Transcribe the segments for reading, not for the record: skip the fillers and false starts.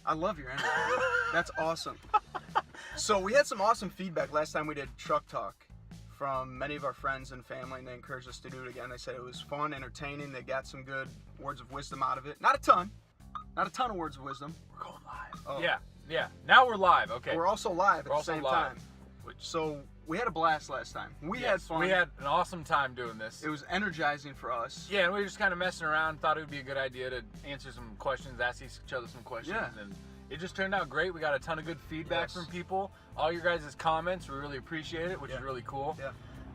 I love your energy. That's awesome. So we had some awesome feedback last time we did Truck Talk from many of our friends and family, and they encouraged us to do it again. They said it was fun, entertaining. They got some good words of wisdom out of it. Not a ton of words of wisdom. We're going live. Oh. Yeah. Now we're live. Okay. We're also live at the same time. So we had a blast last time. We had fun. We had an awesome time doing this. It was energizing for us. Yeah, and we were just kind of messing around. Thought it would be a good idea to answer some questions, ask each other some questions. Yeah. And it just turned out great. We got a ton of good feedback from people. All your guys' comments, we really appreciate it, which is really cool. Yeah.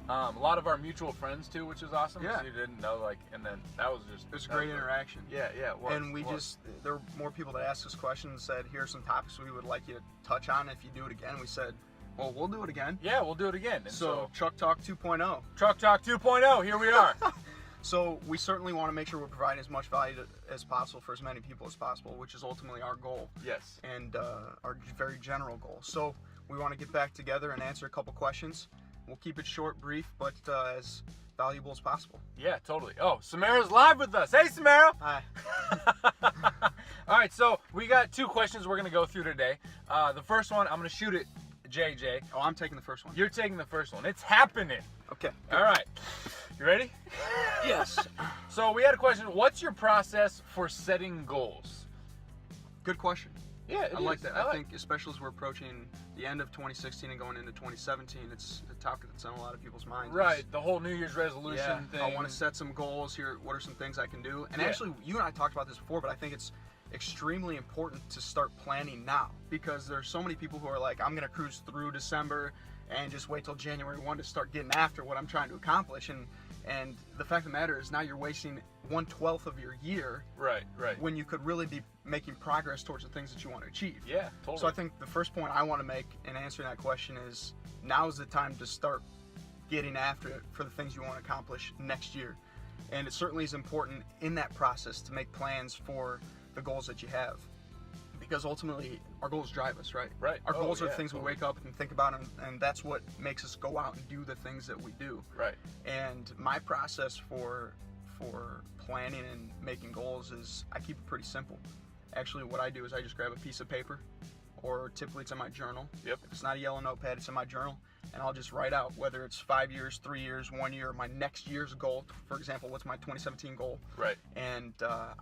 A lot of our mutual friends too, which was awesome. Yeah. So you didn't know, and then that was just... It was a great interaction. Yeah, it was. And there were more people that asked us questions, said, here are some topics we would like you to touch on. If you do it again, we said, well, we'll do it again. Yeah, we'll do it again. And so Truck Talk 2.0. Truck Talk 2.0, here we are. So we certainly want to make sure we're providing as much value as possible for as many people as possible, which is ultimately our goal. Yes. And our very general goal. So we want to get back together and answer a couple questions. We'll keep it short, brief, but as valuable as possible. Yeah, totally. Oh, Samara's live with us. Hey, Samara. Hi. All right, so we got 2 questions we're going to go through today. The first one, I'm going to shoot it, JJ. Oh, I'm taking the first one. You're taking the first one. It's happening. Okay. All right. You ready? Yes. So we had a question. What's your process for setting goals? Good question. Yeah, I like that. I think especially as we're approaching the end of 2016 and going into 2017, it's a topic that's on a lot of people's minds. Right, the whole New Year's resolution thing. I want to set some goals here. What are some things I can do? And actually, you and I talked about this before, but I think it's extremely important to start planning now, because there's so many people who are like, I'm going to cruise through December and just wait till January 1 to start getting after what I'm trying to accomplish. And the fact of the matter is, now you're wasting 1/12 of your year. Right. When you could really be making progress towards the things that you want to achieve. Yeah, totally. So I think the first point I want to make in answering that question is, now is the time to start getting after it for the things you want to accomplish next year. And it certainly is important in that process to make plans for the goals that you have, because ultimately our goals drive us, right? Right. Our goals are the things we wake up and think about, and that's what makes us go out and do the things that we do. Right. And my process for planning and making goals is, I keep it pretty simple. Actually, what I do is I just grab a piece of paper, or typically it's in my journal. Yep. If it's not a yellow notepad, it's in my journal, and I'll just write out whether it's 5 years, 3 years, 1 year, my next year's goal. For example, what's my 2017 goal? Right. And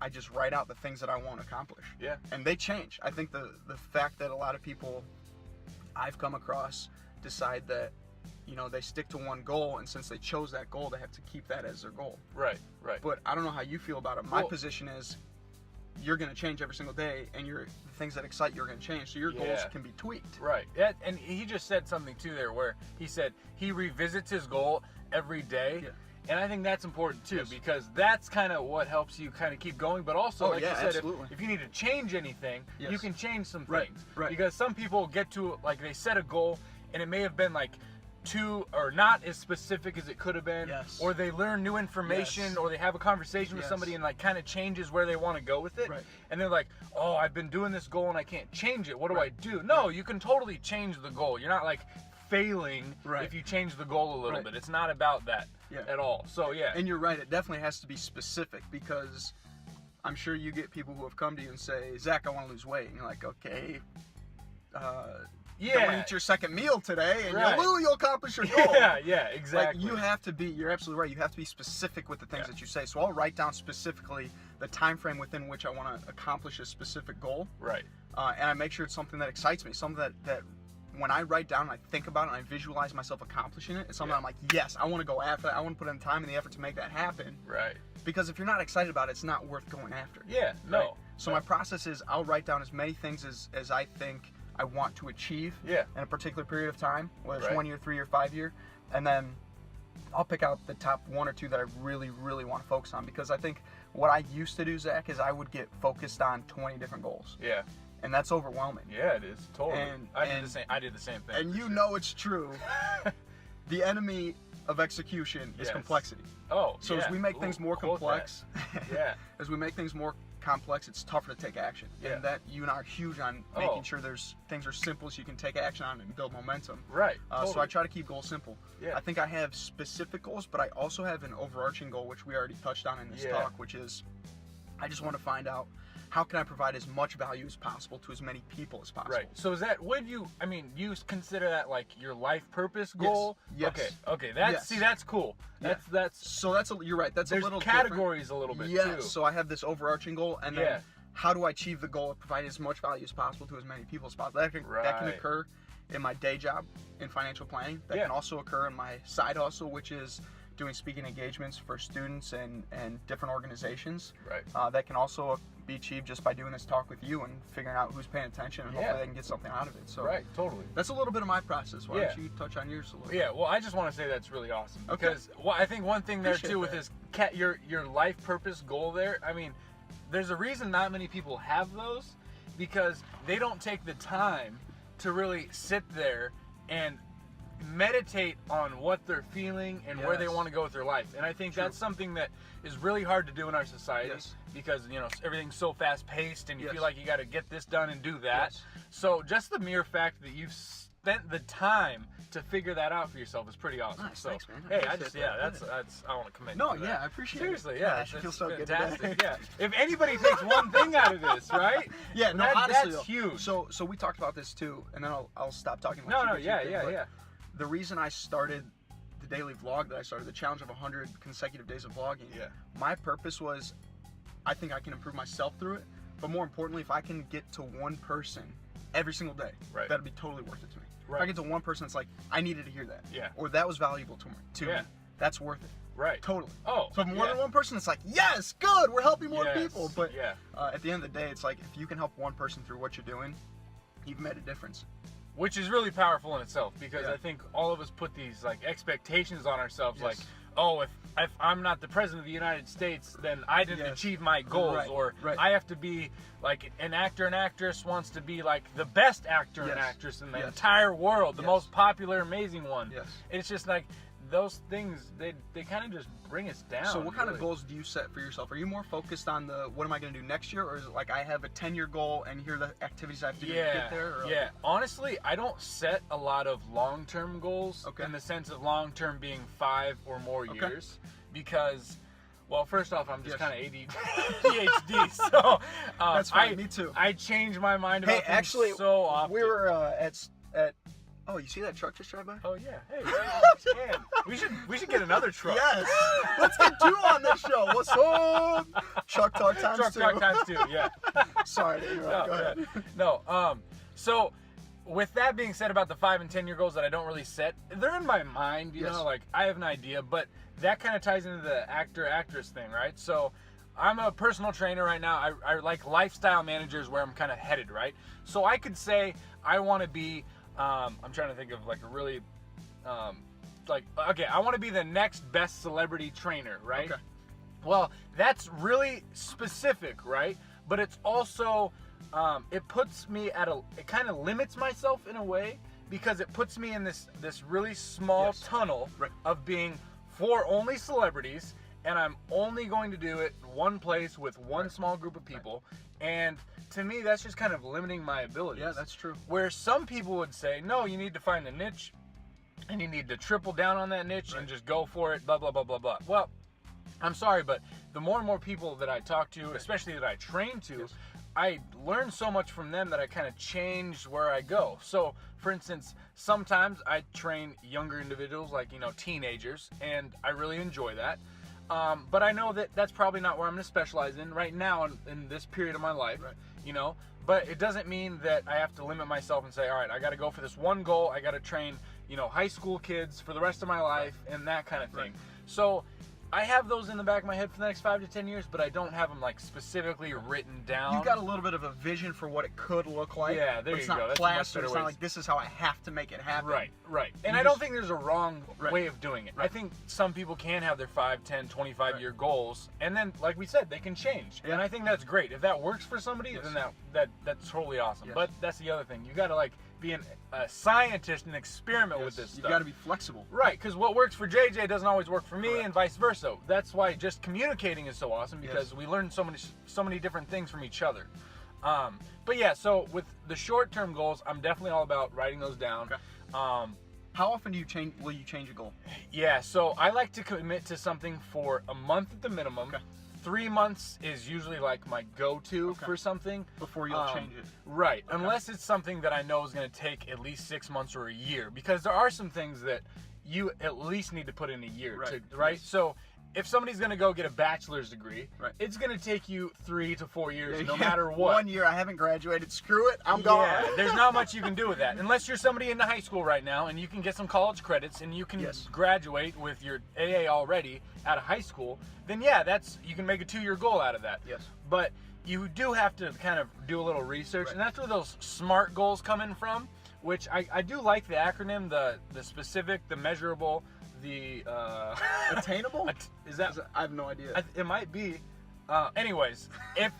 I just write out the things that I want to accomplish. Yeah. And they change. I think the fact that a lot of people I've come across decide that, they stick to one goal, and since they chose that goal, they have to keep that as their goal. Right. But I don't know how you feel about it. My position is, you're going to change every single day, and the things that excite you are going to change, so your goals can be tweaked. Right. Yeah, and he just said something too there, where he said he revisits his goal every day. Yeah. And I think that's important too, because that's kind of what helps you kind of keep going. But also, like you said, if you need to change anything, you can change some things. Right. Because some people get to, they set a goal, and it may have been too, or not as specific as it could have been, or they learn new information, or they have a conversation with somebody and kind of changes where they want to go with it, and they're like, oh, I've been doing this goal and I can't change it, what do I do? No, you can totally change the goal. You're not failing if you change the goal a little bit. It's not about that at all. So and you're right, it definitely has to be specific, because I'm sure you get people who have come to you and say, Zach, I want to lose weight, and you're like, okay, don't eat your second meal today, and you'll accomplish your goal. Yeah, exactly. You're absolutely right. You have to be specific with the things that you say. So I'll write down specifically the time frame within which I want to accomplish a specific goal. Right. And I make sure it's something that excites me, something that when I write down and I think about it and I visualize myself accomplishing it, it's something I'm like, yes, I want to go after it. I want to put in the time and the effort to make that happen. Right. Because if you're not excited about it, it's not worth going after. Yeah, no. Right? So my process is, I'll write down as many things as I think I want to achieve in a particular period of time, whether it's 1 year, 3 year, 5 year, and then I'll pick out the top 1 or 2 that I really, really want to focus on, because I think what I used to do, Zach, is I would get focused on 20 different goals. Yeah. And that's overwhelming. Yeah, it is. Totally. I did the same thing. And you know it's true. The enemy of execution is complexity. Oh, so as we make things more complex, as we make things more complex, it's tougher to take action. And that you and I are huge on making sure things are simple so you can take action on and build momentum. Right. So I try to keep goals simple. Yeah. I think I have specific goals, but I also have an overarching goal, which we already touched on in this talk, which is I just want to find out how can I provide as much value as possible to as many people as possible? Right. So is that, you consider that like your life purpose goal? Yes. Okay. That's cool. Yeah. You're right. That's a little categories different. A little bit yes. too. So I have this overarching goal, and then how do I achieve the goal of providing as much value as possible to as many people as possible? That can occur in my day job in financial planning. That can also occur in my side hustle, which is doing speaking engagements for students and different organizations. Right. That can also be achieved just by doing this talk with you and figuring out who's paying attention, and hopefully they can get something out of it. So right, totally. That's a little bit of my process. Why don't you touch on yours a little bit? Yeah, well, I just want to say that's really awesome. Because I think one thing there too with this your life purpose goal there, I mean, there's a reason not many people have those, because they don't take the time to really sit there and meditate on what they're feeling and where they want to go with their life. And I think that's something that is really hard to do in our society because, everything's so fast paced and you feel like you got to get this done and do that. So just the mere fact that you've spent the time to figure that out for yourself is pretty awesome. Nice, so, thanks, man. Hey, I want to commend you. No, I appreciate Seriously, it. yeah. I should feel so fantastic. good today. If anybody takes one thing out of this, right? Yeah, no, honestly, that's huge. So we talked about this too, and then I'll stop talking. Yeah. The reason I started the daily vlog that I started, the challenge of 100 consecutive days of vlogging, my purpose was, I think I can improve myself through it, but more importantly, if I can get to one person every single day, that'd be totally worth it to me. If I get to one person that's like, I needed to hear that, or that was valuable to me, that's worth it. Right. Totally. Oh. So more than one person, it's like, yes, good, we're helping more people. But at the end of the day, it's like, if you can help one person through what you're doing, you've made a difference. Which is really powerful in itself, because I think all of us put these like expectations on ourselves, like, oh, if I'm not the president of the United States, then I didn't achieve my goals, or I have to be like an actor and actress wants to be like the best actor and actress in the entire world, the most popular, amazing one. It's just like those things, they kind of just bring us down. So what kind of goals do you set for yourself? Are you more focused on the what am I going to do next year, or is it like I have a 10-year goal and here are the activities I have to do to get there? Or Honestly, I don't set a lot of long-term goals in the sense of long-term being 5 or more years, because, well, first off, I'm just kind of ADHD, so that's fine. Me too. I change my mind about things so often. We were at oh, you see that truck just drive by? Oh yeah. Hey, we should get another truck. Yes. Let's get 2 on this show. What's up? Truck talk times 2. Truck talk times 2. Yeah. Sorry to interrupt. Go ahead. No. So with that being said about the 5 and 10-year goals that I don't really set, they're in my mind. You know, like I have an idea, but that kind of ties into the actor-actress thing, right? So I'm a personal trainer right now. I like lifestyle managers where I'm kind of headed, right? So I could say I want to be. I'm trying to think of like a really, I want to be the next best celebrity trainer, right? Okay. Well, that's really specific, right? But it's also, it puts me it kind of limits myself in a way, because it puts me in this really small tunnel of being for only celebrities, and I'm only going to do it one place with one small group of people. And to me, that's just kind of limiting my abilities. Yeah, that's true. Where some people would say, no, you need to find a niche, and you need to triple down on that niche and just go for it, blah, blah, blah, blah, blah. Well, I'm sorry, but the more and more people that I talk to, especially that I train to, I learn so much from them that I kind of change where I go. So, for instance, sometimes I train younger individuals, like, teenagers, and I really enjoy that. But I know that that's probably not where I'm going to specialize in right now in this period of my life, but it doesn't mean that I have to limit myself and say, all right, I got to go for this one goal. I got to train, high school kids for the rest of my life and that kind of thing. So I have those in the back of my head for the next 5 to 10 years, but I don't have them like specifically written down. You've got a little bit of a vision for what it could look like. Yeah, there you go. It's not plastered. It's not like this is how I have to make it happen. Right. And I don't think there's a wrong way of doing it. I think some people can have their 5, 10, 25-year goals, and then, like we said, they can change. And I think that's great. If that works for somebody, then that's totally awesome. But that's the other thing. You got to be a scientist and experiment with this stuff. You got to be flexible. Right, because what works for JJ doesn't always work for me, and vice versa. That's why just communicating is so awesome, because we learn so many different things from each other. But yeah, so with the short-term goals, I'm definitely all about writing those down. Okay. How often will you change a goal? Yeah, so I like to commit to something for a month at the minimum. 3 months is usually like my go-to for something. Before you'll change it. Right. Okay. Unless it's something that I know is going to take at least 6 months or a year. Because there are some things that you at least need to put in a year. Right? Yes. So if somebody's going to go get a bachelor's degree, it's going to take you 3 to 4 years no matter what. 1 year, I haven't graduated. Screw it. I'm gone. Yeah, there's not much you can do with that. Unless you're somebody in high school right now and you can get some college credits and you can graduate with your AA already out of high school, then you can make a 2-year goal out of that. Yes. But you do have to kind of do a little research, and that's where those SMART goals come in from, which I do like the acronym, the specific, the measurable, the attainable. I have no idea. It might be. Anyways, if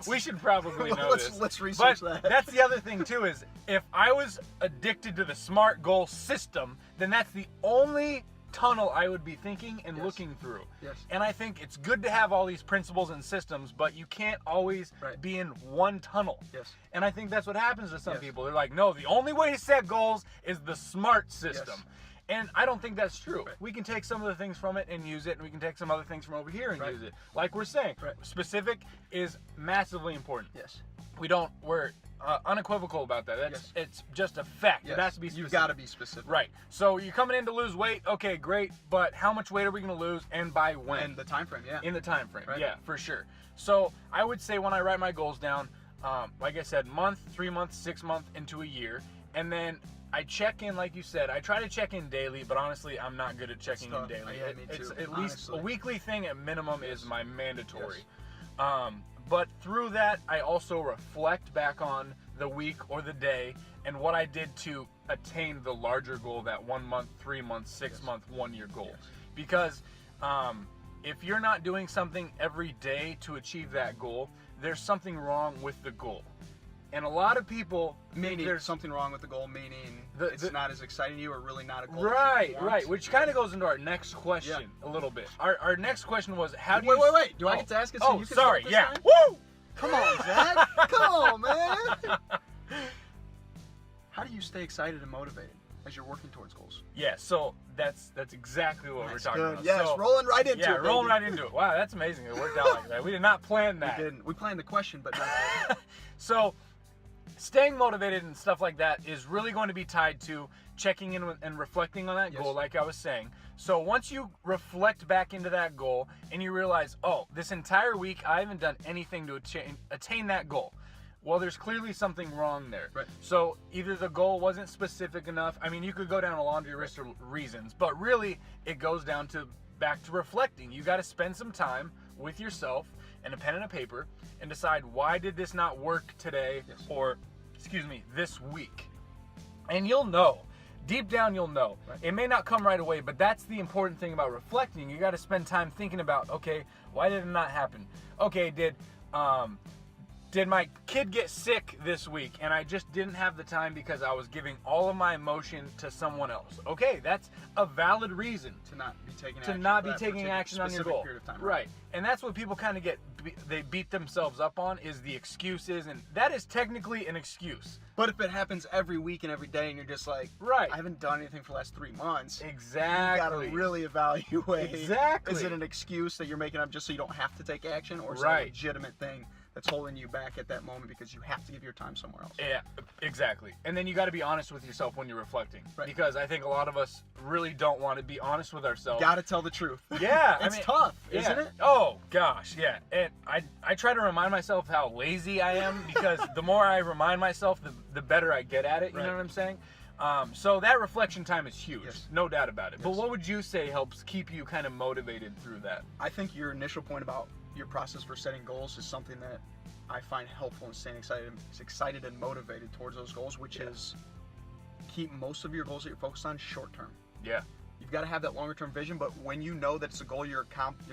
we should probably know this. Let's research that. That's the other thing too, is if I was addicted to the SMART goal system, then that's the only tunnel I would be thinking and looking through. Yes. And I think it's good to have all these principles and systems, but you can't always be in one tunnel. Yes. And I think that's what happens to some people. They're like, no, the only way to set goals is the SMART system. Yes. And I don't think that's true. We can take some of the things from it and use it, and we can take some other things from over here and use it. Like we're saying, specific is massively important. Yes. We're unequivocal about that. It's just a fact. Yes. It has to be specific. You've got to be specific. Right. So you're coming in to lose weight. Okay, great. But how much weight are we going to lose, and by when? And the time frame. Yeah. In the time frame. Yeah, for sure. So I would say when I write my goals down, like I said, month, 3 months, 6 months, into a year, and then I check in, like you said. I try to check in daily, but honestly, I'm not good at checking in daily. Yeah, me too, it's at least a weekly thing at minimum is my mandatory. Yes. But through that, I also reflect back on the week or the day and what I did to attain the larger goal, that 1 month, 3 months, 6 month, 1 year goal. Yes. Because if you're not doing something every day to achieve that goal, there's something wrong with the goal. And a lot of people meaning there's something wrong with the goal, meaning it's not as exciting to you, or really not a goal. Right. Which kind of goes into our next question a little bit. Our next question was, how do you... Wait. Do I get to ask it so you can sorry. This Yeah. time? Woo! Come on, Zach. Come on, man. How do you stay excited and motivated as you're working towards goals? Yeah, so that's exactly what we're talking about. Yes, so, rolling right into it. Yeah, rolling right into it. Wow, that's amazing. It worked out like that. We did not plan that. We didn't. We planned the question, but not So, staying motivated and stuff like that is really going to be tied to checking in and reflecting on that goal, like I was saying. So once you reflect back into that goal and you realize, oh, this entire week I haven't done anything to attain that goal. Well, there's clearly something wrong there. Right. So either the goal wasn't specific enough. I mean, you could go down a laundry list of reasons, but really it goes down to back to reflecting. You got to spend some time with yourself and a pen and a paper and decide, why did this not work today or, this week? And you'll know. Deep down, you'll know. Right. It may not come right away, but that's the important thing about reflecting. You got to spend time thinking about, okay, why did it not happen? Okay, did my kid get sick this week and I just didn't have the time because I was giving all of my emotion to someone else? Okay, that's a valid reason to not be taking action on your goal. Period of time, right. And that's what people kind of they beat themselves up on, is the excuses, and that is technically an excuse. But if it happens every week and every day and you're just like, I haven't done anything for the last 3 months. Exactly. You gotta really evaluate. Exactly. Is it an excuse that you're making up just so you don't have to take action, or is it a legitimate thing that's holding you back at that moment because you have to give your time somewhere else? Yeah, exactly. And then you got to be honest with yourself when you're reflecting, because I think a lot of us really don't want to be honest with ourselves. Got to tell the truth. Yeah, it's tough, isn't it? Oh gosh, yeah. And I try to remind myself how lazy I am, because the more I remind myself, the better I get at it. You know what I'm saying? So that reflection time is huge, no doubt about it. But what would you say helps keep you kind of motivated through that? I think your initial point about your process for setting goals is something that I find helpful in staying excited and motivated towards those goals, which is keep most of your goals that you're focused on short term. Yeah. You've got to have that longer term vision, but when you know that it's a goal you're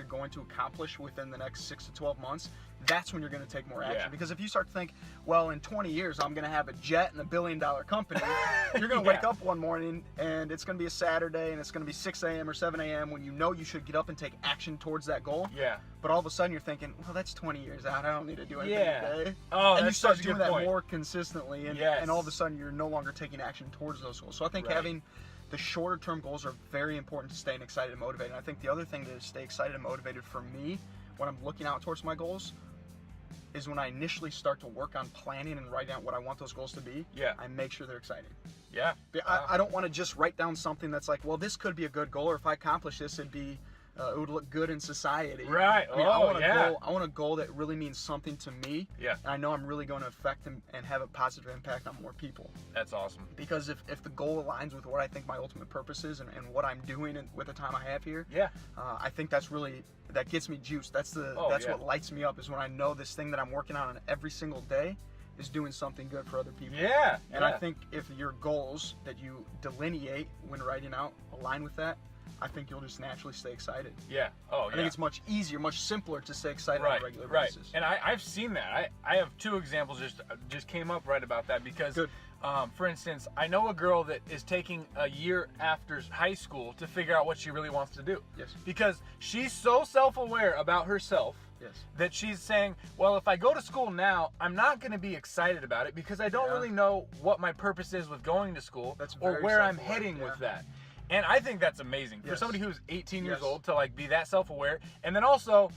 going to accomplish within the next 6 to 12 months, that's when you're going to take more action. Because if you start to think, well, in 20 years I'm going to have a jet and $1 billion company, you're going to wake up one morning and it's going to be a Saturday and it's going to be 6 a.m. or 7 a.m. when you know you should get up and take action towards that goal. Yeah. But all of a sudden you're thinking, well, that's 20 years out. I don't need to do anything today. Oh, and you start doing that more consistently, and all of a sudden you're no longer taking action towards those goals. So I think having the shorter term goals are very important to staying excited and motivated. And I think the other thing to stay excited and motivated for me when I'm looking out towards my goals, is when I initially start to work on planning and writing out what I want those goals to be. Yeah. I make sure they're exciting. Yeah. I don't want to just write down something that's like, well, this could be a good goal, or if I accomplish this, it would look good in society. Right. I mean, I want a goal that really means something to me. Yeah. And I know I'm really going to affect and have a positive impact on more people. That's awesome. Because if the goal aligns with what I think my ultimate purpose is and what I'm doing with the time I have here, yeah, I think that gets me juiced. That's what lights me up, is when I know this thing that I'm working on every single day is doing something good for other people. Yeah. And I think if your goals that you delineate when writing out align with that, I think you'll just naturally stay excited. Yeah. Oh, yeah. I think it's much easier, much simpler to stay excited on a regular basis. And I've seen that. I have 2 examples just came up right about that because, for instance, I know a girl that is taking a year after high school to figure out what she really wants to do. Yes. Because she's so self-aware about herself. Yes. That she's saying, well, if I go to school now, I'm not going to be excited about it because I don't really know what my purpose is with going to school or where I'm heading with that. And I think that's amazing for somebody who's 18 years old to like be that self-aware. And then also,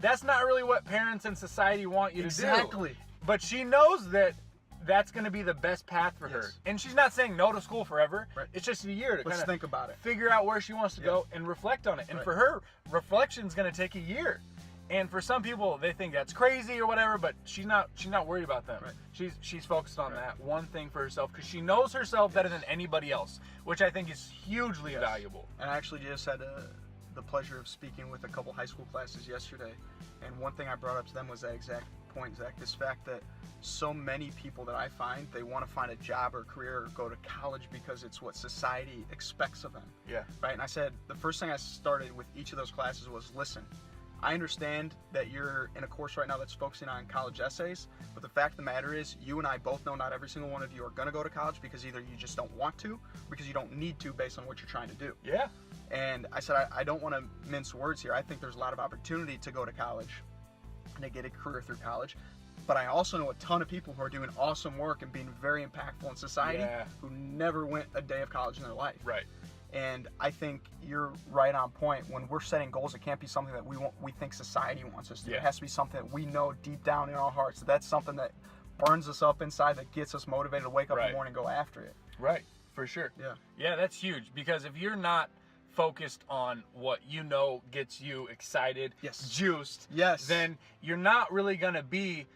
that's not really what parents and society want you to do. Exactly. But she knows that that's going to be the best path for her. And she's not saying no to school forever. Right. It's just a year to kind of think about it, figure out where she wants to go and reflect on it. And for her, reflection's going to take a year. And for some people, they think that's crazy or whatever, but she's not worried about them. Right. She's focused on that one thing for herself because she knows herself better than anybody else, which I think is hugely valuable. And I actually just had the pleasure of speaking with a couple high school classes yesterday, and one thing I brought up to them was that exact point, Zach, this fact that so many people that I find, they want to find a job or career or go to college because it's what society expects of them. Yeah. Right? And I said, the first thing I started with each of those classes was, listen, I understand that you're in a course right now that's focusing on college essays, but the fact of the matter is, you and I both know not every single one of you are going to go to college because either you just don't want to, or because you don't need to based on what you're trying to do. Yeah. And I said, I don't want to mince words here. I think there's a lot of opportunity to go to college and to get a career through college. But I also know a ton of people who are doing awesome work and being very impactful in society who never went a day of college in their life. Right. And I think you're right on point. When we're setting goals, it can't be something that we think society wants us to do. It has to be something that we know deep down in our hearts. That's something that burns us up inside, that gets us motivated to wake up in the morning and go after it. Right, for sure. Yeah. Yeah, that's huge, because if you're not focused on what you know gets you excited, juiced, then you're not really going to be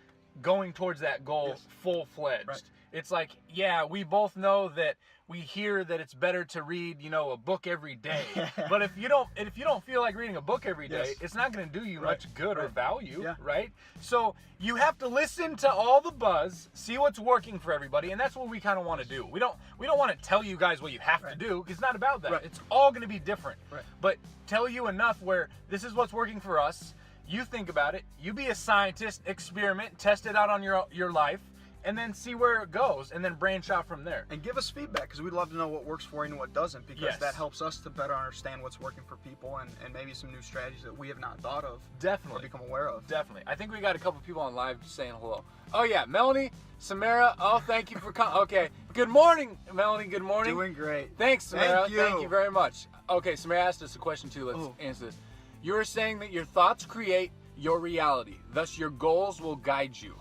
going towards that goal full-fledged. Right. It's like, yeah, we both know that we hear that it's better to read, a book every day. But if you don't feel like reading a book every day, it's not going to do you much good or value, right? So you have to listen to all the buzz, see what's working for everybody, and that's what we kind of want to do. We don't want to tell you guys what you have to do, because it's not about that. It's all going to be different. But tell you enough where this is what's working for us. You think about it. You be a scientist, experiment, test it out on your life, and then see where it goes, and then branch out from there. And give us feedback, because we'd love to know what works for you and what doesn't, because that helps us to better understand what's working for people and maybe some new strategies that we have not thought of. Definitely. Or become aware of. Definitely. I think we got a couple people on live saying hello. Oh, yeah. Melanie, Samara, thank you for coming. Okay. Good morning, Melanie. Good morning. Doing great. Thanks, Samara. Thank you very much. Okay, Samara asked us a question, too. Let's answer this. You were saying that your thoughts create your reality. Thus, your goals will guide you.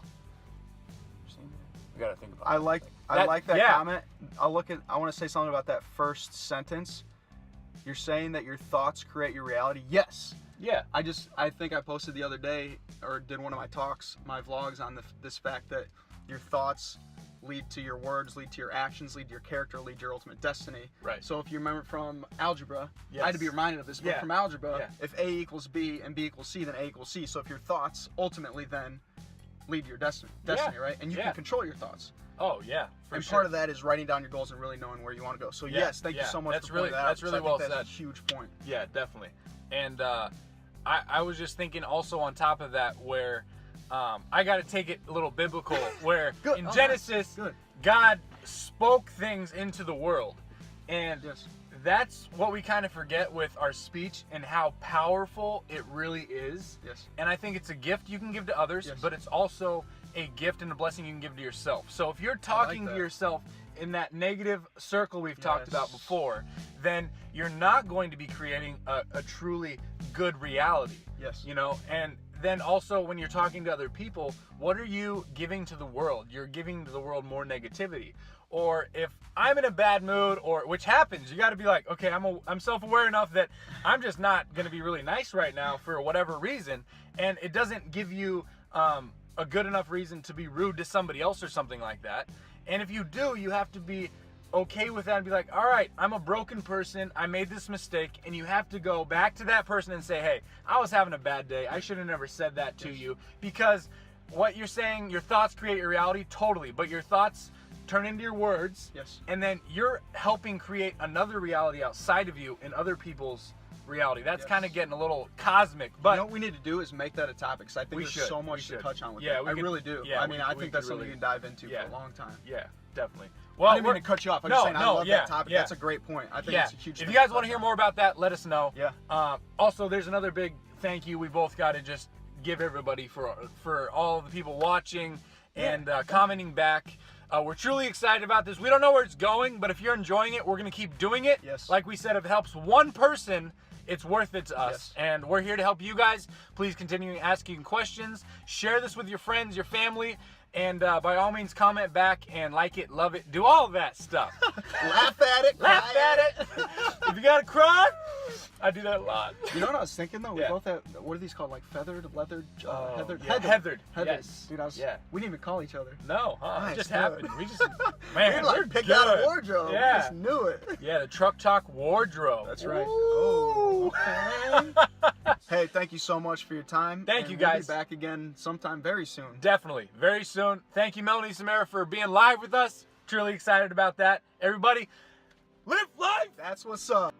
We gotta think about it. I like that comment. I want to say something about that first sentence. You're saying that your thoughts create your reality. Yes. Yeah. I think I posted the other day, or did one of my talks, my vlogs, on this fact that your thoughts lead to your words, lead to your actions, lead to your character, lead to your ultimate destiny. Right. So if you remember from algebra, I had to be reminded of this, but from algebra, if A equals B and B equals C, then A equals C. So if your thoughts ultimately then lead to your destiny, right? And you can control your thoughts. Oh yeah, and part of that is writing down your goals and really knowing where you want to go. So yes, thank you so much for pointing that out. That's really well said. That's a huge point. Yeah, definitely. And I was just thinking also on top of that, where I got to take it a little biblical, where in Genesis, God spoke things into the world, and that's what we kind of forget with our speech and how powerful it really is. Yes. And I think it's a gift you can give to others, but it's also a gift and a blessing you can give to yourself. So if you're talking to yourself in that negative circle we've talked about before, then you're not going to be creating a truly good reality. Yes. You know, and then also when you're talking to other people, what are you giving to the world? You're giving to the world more negativity. Or if I'm in a bad mood, or which happens, you got to be like, okay, I'm self-aware enough that I'm just not going to be really nice right now for whatever reason, and it doesn't give you a good enough reason to be rude to somebody else or something like that. And if you do, you have to be okay with that and be like, all right, I'm a broken person, I made this mistake, and you have to go back to that person and say, hey, I was having a bad day, I should have never said that to you, because what you're saying, your thoughts create your reality, totally, but your thoughts turn into your words, and then you're helping create another reality outside of you in other people's reality. That's kind of getting a little cosmic, but you know what we need to do is make that a topic, because I think there's so much to touch on with that. I really do. I mean, I think that's something you can dive into for a long time. Yeah, definitely. Well, I didn't mean to cut you off. I'm just saying I love that topic. That's a great point. I think it's a huge thing. If you guys want to hear more about that, let us know. Yeah. Also, there's another big thank you we both got to just give everybody for all of the people watching and commenting back. We're truly excited about this. We don't know where it's going, but if you're enjoying it, we're going to keep doing it. Yes. Like we said, if it helps one person, it's worth it to us. And we're here to help you guys. Please continue asking questions. Share this with your friends, your family. And by all means, comment back and like it, love it, do all of that stuff. Laugh at it. Laugh at it. If you got to cry, I do that a lot. You know what I was thinking though? We both have, what are these called? Like feathered, leathered, heathered. Yes. Dude, we didn't even call each other. No, it just happened. We just, man, we're picked out a wardrobe. Yeah. We just knew it. Yeah, the Truck Talk wardrobe. That's right. Ooh. Okay. Hey, thank you so much for your time. Thank you guys. We'll be back again sometime very soon. Definitely, very soon. Thank you, Melanie Samara, for being live with us. Truly excited about that. Everybody, live life. That's what's up.